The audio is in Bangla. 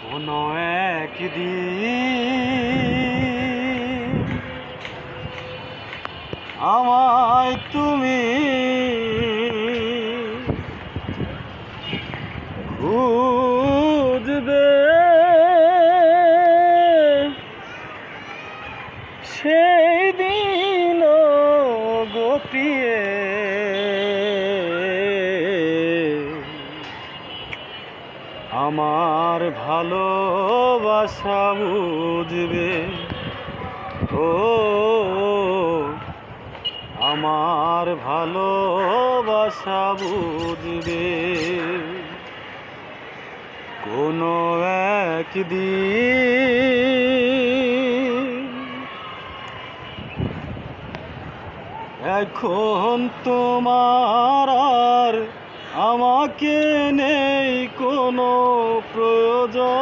কোনো একদিন আমায় তুমি খুঁজবে, সেই দিন গোপিয়ে আমার ভালোবাসা বুঝবে। ও আমার ভালোবাসা বুঝবে। কোনো একদিন এখন তোমার আর আমাকে নেই কোনো প্রয়োজন।